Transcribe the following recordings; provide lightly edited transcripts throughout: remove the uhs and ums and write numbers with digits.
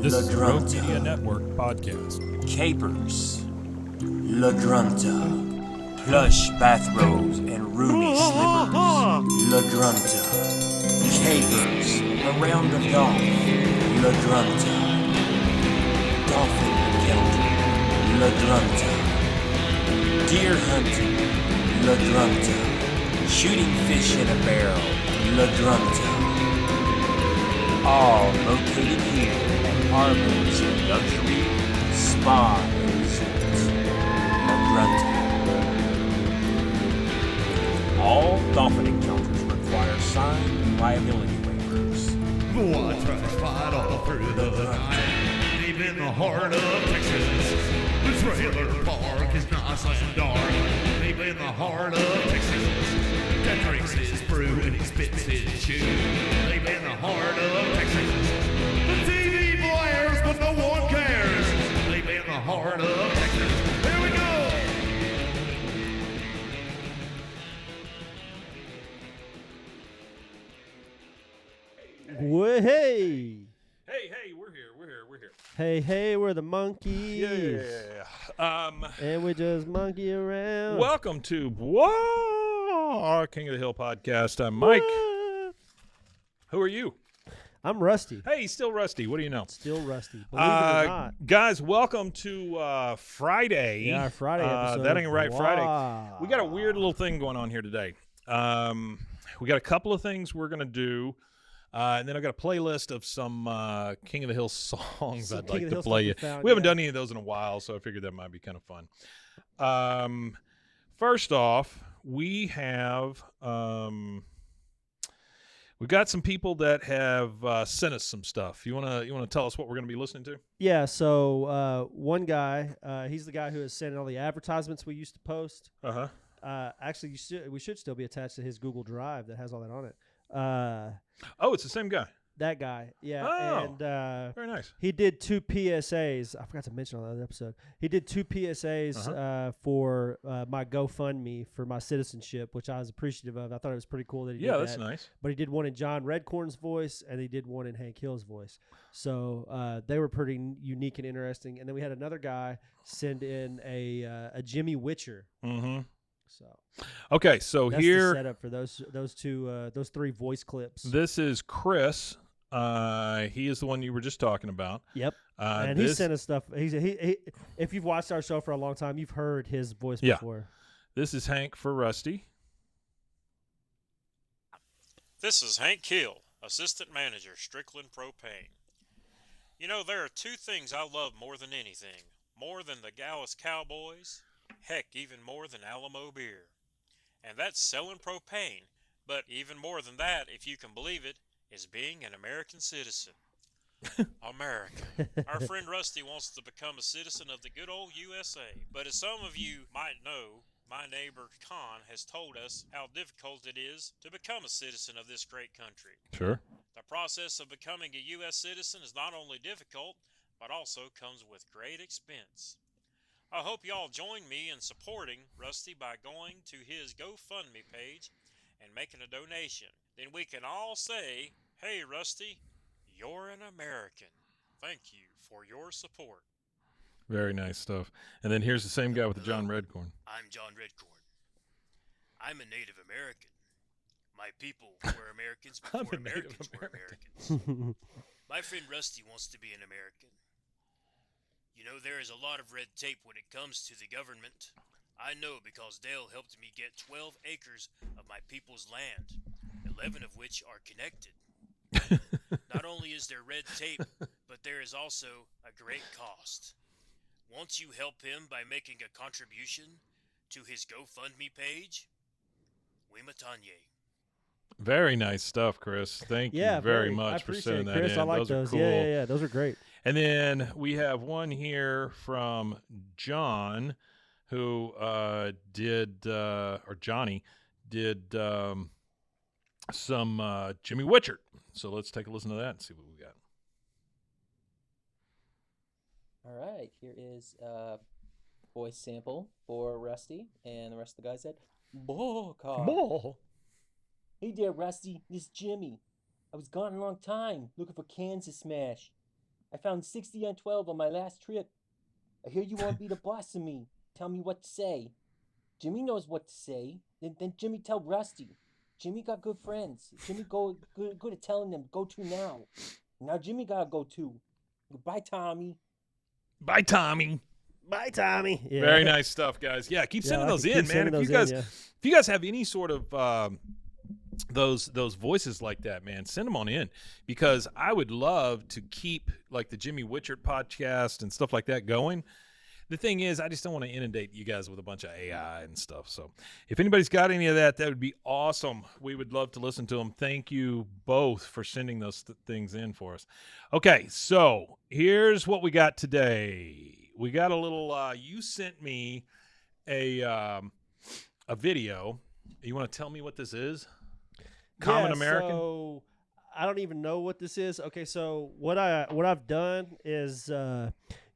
This is a Rogue Media Network podcast. Capers, La Grunta, plush bathrobes and roomy slippers, La Grunta, capers, a round of golf, La Grunta, dolphin encounter, La Grunta, deer hunting, La Grunta, shooting fish in a barrel, La Grunta, all located here at Armo's Luxury Spa and Resort, La Grunta. All dolphin encounters require signed liability waivers. Watch us fight all through the night, deep in the heart of Texas. The trailer park is nice and dark, deep in the heart of Texas. That drinks his brew and he spits his chew, deep in the heart of Texas. The TV blares, but no one cares, deep in the heart of Texas. Here we go! Hey, Hey, we're here. hey, we're the monkeys. Yeah. And we just monkey around. Welcome to our King of the Hill podcast. I'm Mike. What? Who are you? I'm Rusty. Hey, still Rusty. What do you know? Still Rusty. Believe it or not. Guys, welcome to Friday. Yeah, our Friday episode. That ain't right, Friday. Wow. We got a weird little thing going on here today. We got a couple of things we're going to do. And then I've got a playlist of some King of the Hill songs I'd like to play you. We haven't done any of those in a while, so I figured that might be kind of fun. First off, we have we've got some people that have sent us some stuff. You wanna tell us what we're gonna be listening to? Yeah, so one guy, he's the guy who has sent all the advertisements we used to post. Actually, we should still be attached to his Google Drive that has all that on it. Oh, it's the same guy. That guy, yeah. Oh, and very nice. He did 2 PSAs. I forgot to mention on the other episode. He did 2 PSAs for my GoFundMe for my citizenship, which I was appreciative of. I thought it was pretty cool that he did that. Yeah, that's nice. But he did one in John Redcorn's voice, and he did one in Hank Hill's voice. So they were pretty unique and interesting. And then we had another guy send in a Jimmy Witcher. Mm-hmm. So okay, so that's here the setup for those 3 voice clips. This is Chris. He is the one you were just talking about. Yep. And he sent us stuff. He if you've watched our show for a long time, you've heard his voice before. This is Hank for Rusty. This is Hank Hill, Assistant Manager, Strickland Propane. You know, there are 2 things I love more than anything. More than the Dallas Cowboys. Heck, even more than Alamo beer. And that's selling propane. But even more than that, if you can believe it, is being an American citizen. America. Our friend Rusty wants to become a citizen of the good old USA. But as some of you might know, my neighbor Con has told us how difficult it is to become a citizen of this great country. Sure. The process of becoming a U.S. citizen is not only difficult, but also comes with great expense. I hope y'all join me in supporting Rusty by going to his GoFundMe page and making a donation. Then we can all say, hey Rusty, you're an American. Thank you for your support. Very nice stuff. And then here's the same guy with the John Redcorn. I'm John Redcorn. I'm a Native American. My people were Americans before Americans were Americans. My friend Rusty wants to be an American. You know, there is a lot of red tape when it comes to the government. I know because Dale helped me get 12 acres of my people's land, 11 of which are connected. Not only is there red tape, but there is also a great cost. Won't you help him by making a contribution to his GoFundMe page? Wimatanye. Very nice stuff, Chris. Thank you very much for sending that Chris, in. I like those. Cool. Yeah. Those are great. And then we have one here from John, who Johnny did some Jimmy Witcher. So let's take a listen to that and see what we got. All right, here is a voice sample for Rusty, and the rest of the guys said, "Ball, Ball. Hey there, Rusty. This is Jimmy. I was gone a long time, looking for Kansas Smash. I found 60 on 12 on my last trip. I hear you want to be the boss of me. Tell me what to say. Jimmy knows what to say. Then Jimmy tell Rusty. Jimmy got good friends. Jimmy good at telling them, go to now. Now Jimmy gotta go too. Goodbye, Tommy. Bye, Tommy. Bye, Tommy. Yeah. Very nice stuff, guys. Yeah, keep sending those in, man. If you guys have any sort of those voices like that, man, send them on in, because I would love to keep like the Jimmy Witchert podcast and stuff like that going. The thing is, I just don't want to inundate you guys with a bunch of AI and stuff. So if anybody's got any of that, that would be awesome. We would love to listen to them. Thank you both for sending those things in for us. Okay, so here's what we got today. We got a little you sent me a video. You want to tell me what this is? Common American? So I don't even know what this is. Okay, so what I've done is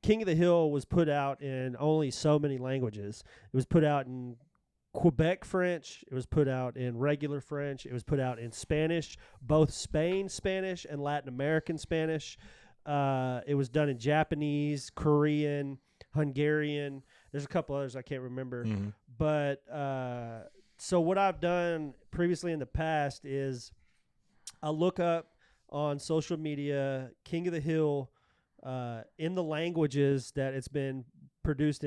King of the Hill was put out in only so many languages. It was put out in Quebec French. It was put out in regular French. It was put out in Spanish, both Spain Spanish and Latin American Spanish. It was done in Japanese, Korean, Hungarian. There's a couple others I can't remember. Mm-hmm. But so what I've done previously in the past is I look up on social media King of the Hill in the languages that it's been reproduced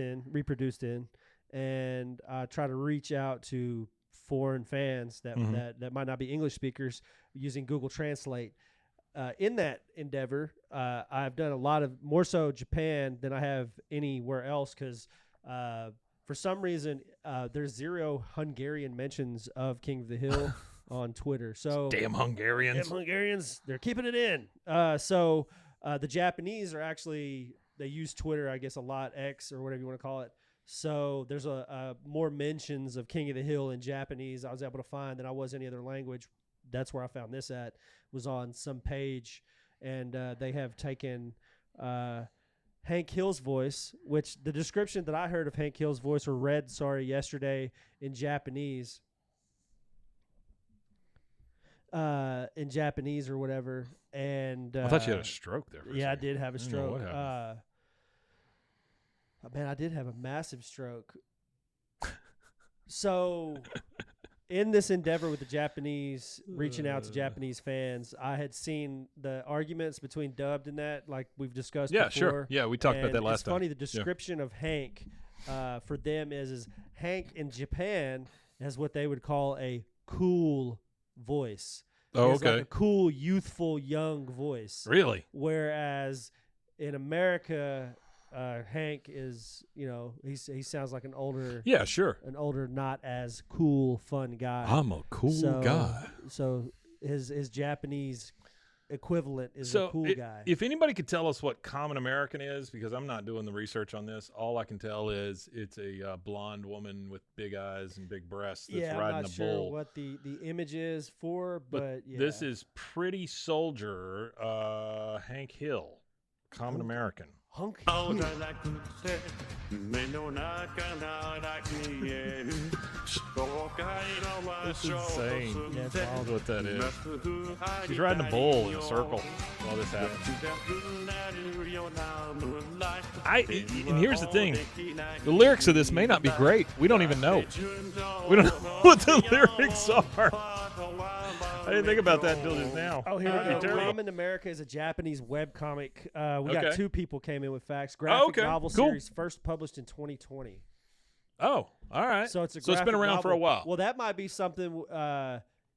in, and try to reach out to foreign fans that might not be English speakers using Google Translate. In that endeavor, I've done a lot of more so Japan than I have anywhere else, because for some reason there's 0 Hungarian mentions of King of the Hill on Twitter. So Damn Hungarians, they're keeping it in. So the Japanese are actually, they use Twitter, I guess, a lot, X or whatever you want to call it. So there's a more mentions of King of the Hill in Japanese I was able to find than I was any other language. That's where I found this at, was on some page, and they have taken Hank Hill's voice, which the description that I heard of Hank Hill's voice or read, yesterday in Japanese, or whatever. And I thought you had a stroke there. I did have a stroke. What happened? Man, I did have a massive stroke. So in this endeavor with the Japanese, reaching out to Japanese fans, I had seen the arguments between dubbed and that, like we've discussed before. Sure. Yeah, we talked about that last time. It's funny, the description of Hank for them is Hank in Japan has what they would call a cool voice. Oh, It's okay. like a cool, youthful, young voice. Really? Whereas in America, Hank is, he sounds like an older, Yeah, sure. not as cool, fun guy. I'm a cool guy. So his Japanese equivalent is a cool guy. If anybody could tell us what Common American is, because I'm not doing the research on this, all I can tell is it's a blonde woman with big eyes and big breasts that's riding I'm not a sure bull. what the image is for, but yeah. This is Pretty Soldier, Hank Hill, Common American. Hunk. That's insane. Yeah, it's That's wild. what that is. She's riding a bull in a circle while this happens. And here's the thing. The lyrics of this may not be great. We don't even know. We don't know what the lyrics are. I didn't think about that until just now. Oh, here That'd we be go. terrible. Common America is a Japanese webcomic. We Okay. got 2 people came in with facts. Graphic okay. novel Cool. series first published in 2020. Oh, all right. So it's been graphic around for a novel. while. Well, that might be something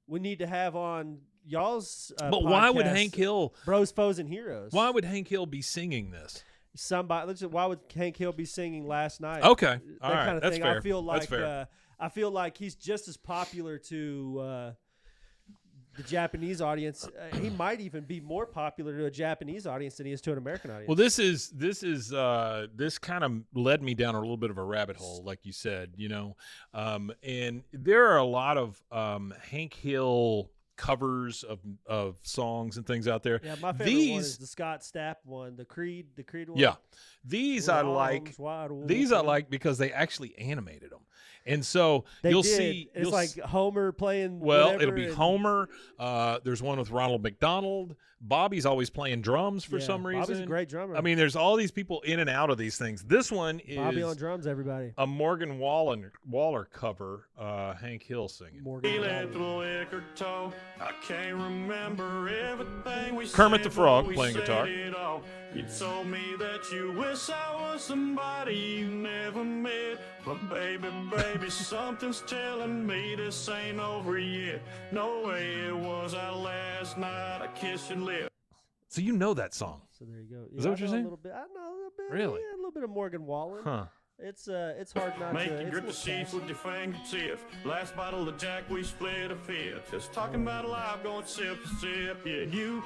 we need to have on y'all's But why would podcast, Hank Hill? Bros, Foes, and Heroes? Why would Hank Hill be singing this? Why would Hank Hill be singing Last Night? Okay, That all right. kind of That's thing. fair. I feel like That's fair. I feel like he's just as popular to the Japanese audience. He might even be more popular to a Japanese audience than he is to an American audience. Well, this kind of led me down a little bit of a rabbit hole, like you said, and there are a lot of Hank Hill covers of songs and things out there. Yeah, my favorite one is the Scott Stapp one, the Creed one. Yeah, these I like. Arms wide These I open. like because they actually animated them, and so They you'll did. see. It's like Homer playing. Well, whatever it'll be and- Homer. There's one with Ronald McDonald. Bobby's always playing drums for Yeah, some reason. Bobby's a great drummer. I mean, there's all these people in and out of these things. This one is Bobby on drums, everybody. a Morgan Waller cover. Hank Hill singing. Morgan. Let the liquor talk. I can't remember everything we Kermit said, the Frog but we playing said guitar. it all. You told me that you wish I was somebody you never met. But baby, something's telling me this ain't over yet. No way it was our last night. I kissed your lips. So you know that song, So there you go. Is that what I you're know saying? A little bit. I know a little bit. Really? Yeah, a little bit of Morgan Wallen. huh? It's hard not Make to. you It's grip a the little sheets catchy. with your fingertips. Last bottle of Jack, we split a fifth. Just talking about life, going sip to sip. Yeah, you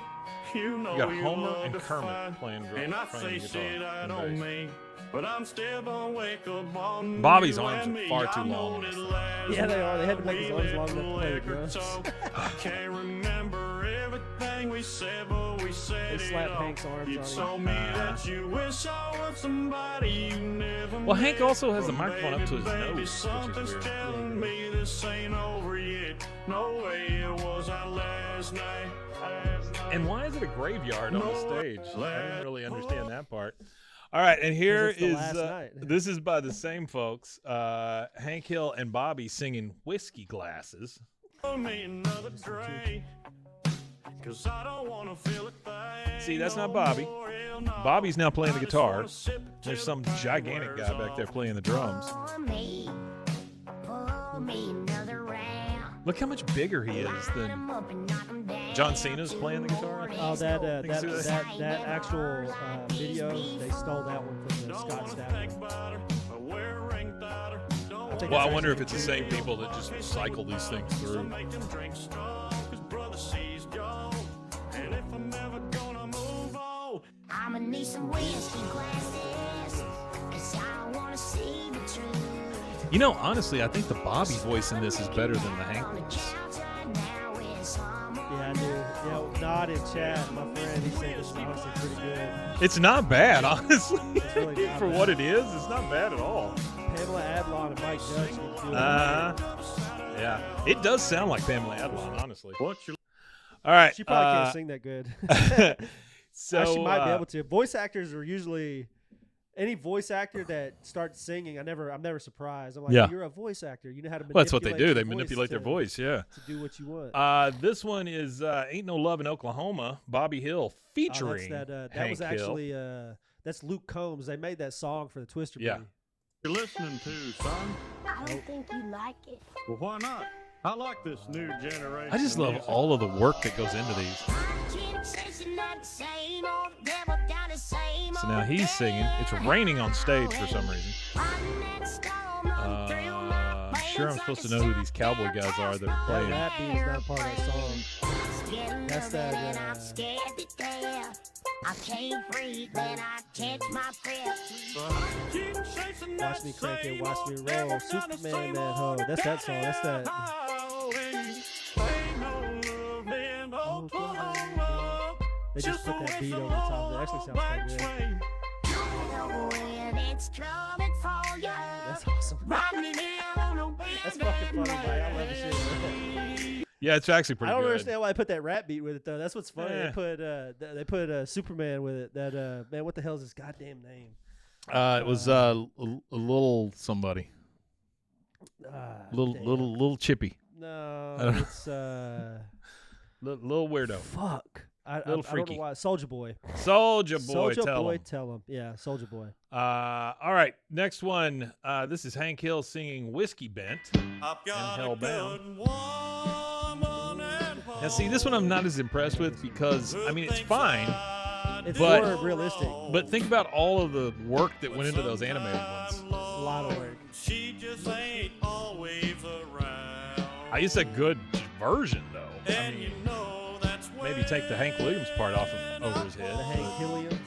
know You got you Homer love and to Kermit fight. playing And I playing say guitar shit I and don't bass. mean, but I'm still gonna wake up on Bobby's you arms and are me. far too I know long. that last Yeah, they are. They had to night make his we arms let long the enough to play the liquor drums. talk. I can't remember everything we said, but we said They it slapped all. Hank's arms You on him. told me that you wish I was somebody you never Well, Hank met. also has the But microphone up to his baby, nose, which is something's weird. telling me this ain't over yet. No way it was our last night. And why is it a graveyard on the No, stage? I let- didn't really understand that part. All right, and here it's the is last night. this is by the same folks, Hank Hill and Bobby singing "Whiskey Glasses." Pour me another drink, 'cause I don't wanna feel a thing. See, that's not no Bobby. more, hell no. Bobby's now playing the I just guitar. wanna sip it There's till some the pain gigantic wears guy back there off. playing the drums. Look how much bigger he is than John Cena's playing the guitar. Oh, that You can see that actual video, they stole that one from the Don't Scott wanna Stapp think one. about her, or wear a ring without her. Don't think Well, I that's wonder if actually it's the same people that just cycle these things So through. make them drink strong, 'cause brother she's gone. And if I'm ever gonna move on, I'ma need some whiskey glasses, 'cause I wanna see the truth. You know, honestly, I think the Bobby voice in this is better than the Hank On the voice. counter now is summer. Yeah, I do. Yeah, Nod in chat, my friend, he said it's honestly pretty good. It's not bad, honestly. really not For bad. what it is, it's not bad at all. Pamela Adlon and Mike Judge need to do it. Yeah, it does sound like Pamela Adlon, honestly. what you All right, She probably can't sing that good. So she might be able to. Voice actors are usually any voice actor that starts singing. I'm never surprised. I'm like, Yeah. you're a voice actor. You know how to. Well, that's what they manipulate do. They your manipulate their to- voice. Yeah. to do what you want. This one is "Ain't No Love in Oklahoma." Bobby Hill Oh, featuring that Hank was Hill. actually that's Luke Combs. They made that song for the Twister Yeah. movie. you're listening to, son? I don't think you like it. Well, why not? I like this new generation. I just love music. all of the work that goes into these. So now he's singing. It's raining on stage for some reason. I'm sure I'm supposed to know who these cowboy guys are that are That playing. rap beat is not part of that song. That's that. I can't breathe when I catch my breath. Watch me crank it, watch me roll. Superman, that hoe. That's that song. That's that. They just put that beat over the top. It actually sounds quite good. When it's coming for you. That's awesome. That's fucking funny, Mike. I love the shit. Yeah, it's actually pretty I don't good. understand why they put that rap beat with it though. That's what's funny. Eh. They put Superman with it. That man, what the hell is his goddamn name? It was a little somebody, Damn. little chippy, No, it's little weirdo. fuck. I Little don't freaky. know why. Soldier Boy. Soldier Boy, Soulja tell Boy, him. tell him. Yeah, Soldier Boy. All right, next one. This is Hank Hill singing "Whiskey Bent" and "Hellbound." Now, see, this one I'm not as impressed with because I mean it's fine, It's But- more realistic. but think about all of the work that went into those animated ones. A lot of work. She just ain't always around. I guess a good version though. I And you mean, know that's maybe take the Hank Williams part off of over his The head. Hank Hilliams.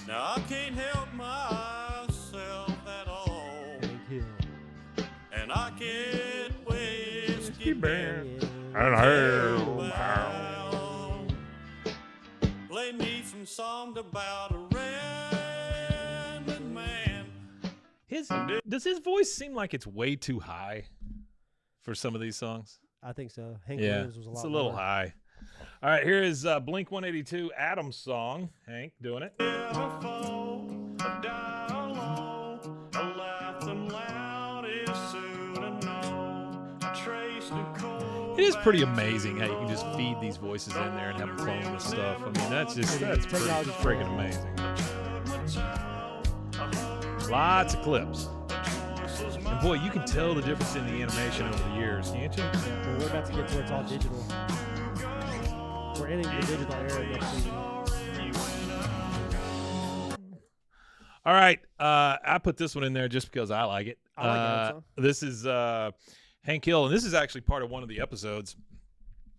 Now I can't help myself at all. Hank Hill. And I get whiskey bent. Yeah. And song about a rambling man. Does his voice seem like it's way too high for some of these songs? I think so. Hank Yeah, Williams was a lot it's a little more. high. All right, here is Blink 182, Adam's song. Hank doing it. It is pretty amazing how you can just feed these voices in there and have them clone this stuff. I mean, that's pretty friggin' amazing. Lots of clips. And boy, you can tell the difference in the animation over the years, can't you? Yeah, we're about to get to where it's all digital. We're entering the digital era next season. All right, I put this one in there just because I like it. I like that song. This is Hank Hill, and this is actually part of one of the episodes.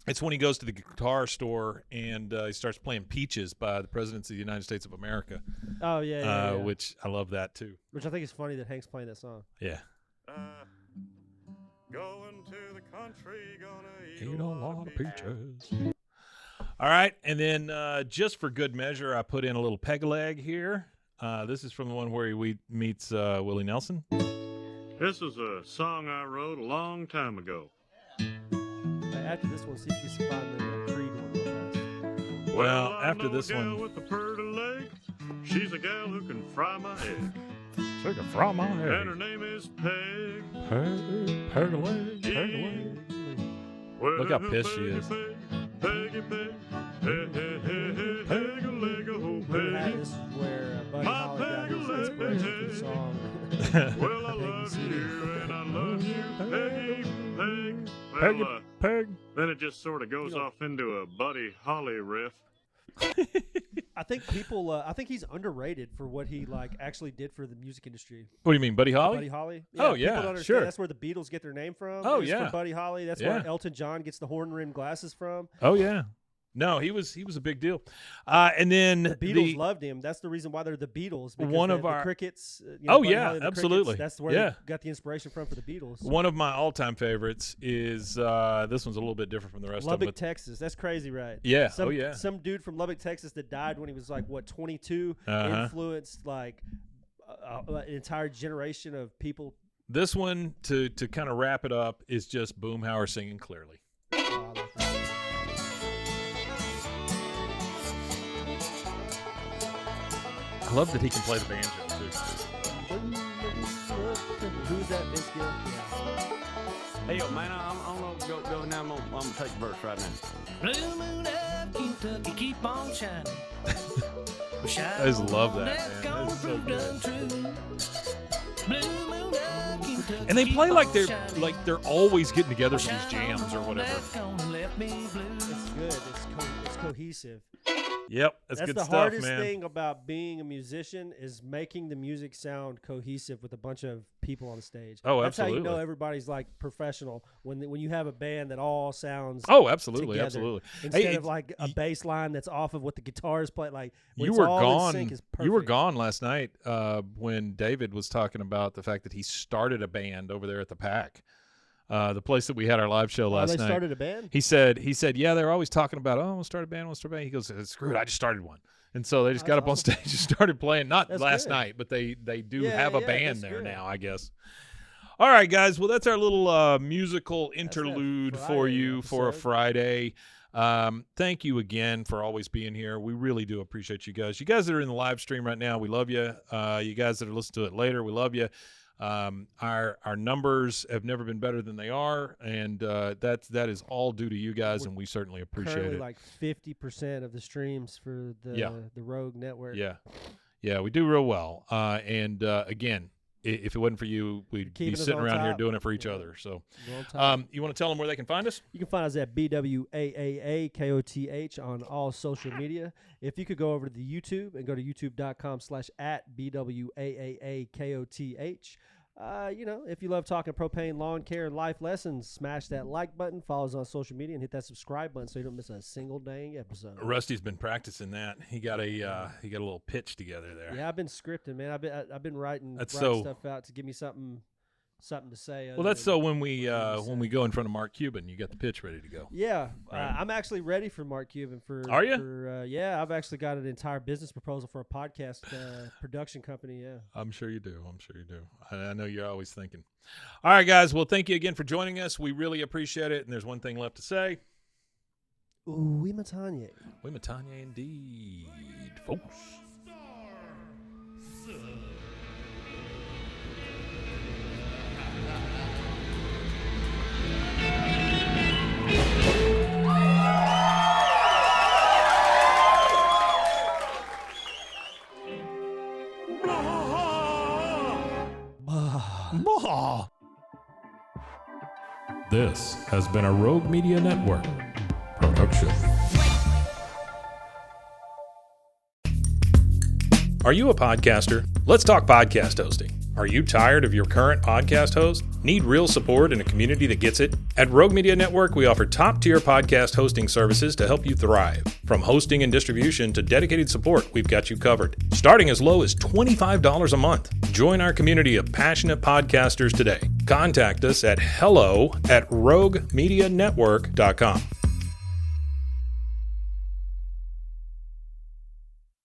It's when he goes to the guitar store and he starts playing Peaches by the Presidents of the United States of America. Oh, yeah. Which I love that too. Which I think is funny that Hank's playing that song. Yeah. Going to the country, gonna Eat a lot of peaches. All right, and then just for good measure, I put in a little peg leg here. This is from the one where he meets Willie Nelson. This is a song I wrote a long time ago. After this one, see if you can find the Creed one real fast. Well, I after know this a gal one, with a purty leg. She's a gal who can fry my egg. take it from my And head. her name is Peg. Peg leg, peg leg. Well, Look how pissed she is. Peggy, Peg. Hey, hey, hey, hey, Peg-a-leg, oh, That Peg. is where Buddy My Holly got his peg-a-leg. inspiration for the song. Well, I Peggy love Sue. you and I love you, Peggy, Peg. Peg, Well, peg. then it just sort of goes off into a Buddy Holly riff. I think he's underrated for what he actually did for the music industry. What do you mean, Buddy Holly? Buddy Holly. Oh, people yeah, don't understand sure. That's where the Beatles get their name from. Oh, is yeah. from Buddy Holly. That's Yeah. where Elton John gets the horn-rimmed glasses from. Oh yeah. No, he was a big deal. And then The Beatles loved him. That's the reason why they're the Beatles. Because One of the our- Crickets. Oh, Buddy yeah, Holly and the absolutely. Crickets, that's where Yeah. they got the inspiration from for the Beatles. one of my all-time favorites is this one's a little bit different from the rest of Lubbock, them. Texas. That's crazy, right? Yeah. Some, Oh, yeah. Some dude from Lubbock, Texas that died when he was 22, influenced an entire generation of people. This one, to kind of wrap it up, is just Boomhauer singing clearly. Oh, I like that. I love that he can play the banjo too. Who's that, Vince Gill? Yeah. Hey, yo, man, I'm gonna go now. I'm gonna take the verse right now. Blue moon of Kentucky, keep on shining. I just love that, man. Gonna That's so prove good. untrue. Blue moon of Kentucky, And they keep play like on they're shining. always getting together for these jams or whatever. That's gonna let me blue. It's good. It's cohesive. Yep, that's That's good the stuff, hardest man. thing about being a musician is making the music sound cohesive with a bunch of people on stage. Oh, That's how you know absolutely. everybody's professional when you have a band that all sounds Oh, absolutely, together. absolutely. instead Hey, of a bass line that's off of what the guitars play. When you it's were all gone. in sync is You were perfect. gone last night when David was talking about the fact that he started a band over there at the Pack, the place that we had our live show last they night. started a band. He said, yeah, they're always talking about, oh, we'll start a band, He goes, screw it, I just started one. And so they just got up on stage and started playing. Not That's last good. night, but they do Yeah, have a yeah, band that's there good. now, I guess. All right, guys. Well, that's our little musical interlude for Friday you for a episode. Friday. Thank you again for always being here. We really do appreciate you guys. You guys that are in the live stream right now, we love you. You guys that are listening to it later, we love you. Our numbers have never been better than they are, and that is all due to you guys, and we certainly appreciate Currently, it. 50% of the streams for the Rogue Network. Yeah, we do real well. And again, if it wasn't for you, we'd be Keeping us sitting on around here top. doing it for each Yeah. other. So, We're on top. you want to tell them where they can find us? You can find us at BWAAAKOTH on all social media. If you could go over to the YouTube and go to youtube.com/@BWAAAKOTH. If you love talking propane, lawn care, and life lessons, smash that like button, follow us on social media, and hit that subscribe button so you don't miss a single dang episode. Rusty's been practicing that. He got a little pitch together there. Yeah, I've been scripting, man. I've been writing That's stuff so- out to give me something something to say. Well, that's so when we go in front of Mark Cuban, you got the pitch ready to go. Yeah, Right. I'm actually ready for Mark Cuban. Are you? Yeah, I've actually got an entire business proposal for a podcast production company. Yeah, I'm sure you do. I know you're always thinking. All right, guys. Well, thank you again for joining us. We really appreciate it. And there's one thing left to say. Oui, Matanye. Oui, Matanye indeed, folks. This has been a Rogue Media Network production. Are you a podcaster? Let's talk podcast hosting. Are you tired of your current podcast host? Need real support in a community that gets it? At Rogue Media Network, we offer top-tier podcast hosting services to help you thrive. From hosting and distribution to dedicated support, we've got you covered. Starting as low as $25 a month. Join our community of passionate podcasters today. Contact us at hello@roguemedianetwork.com.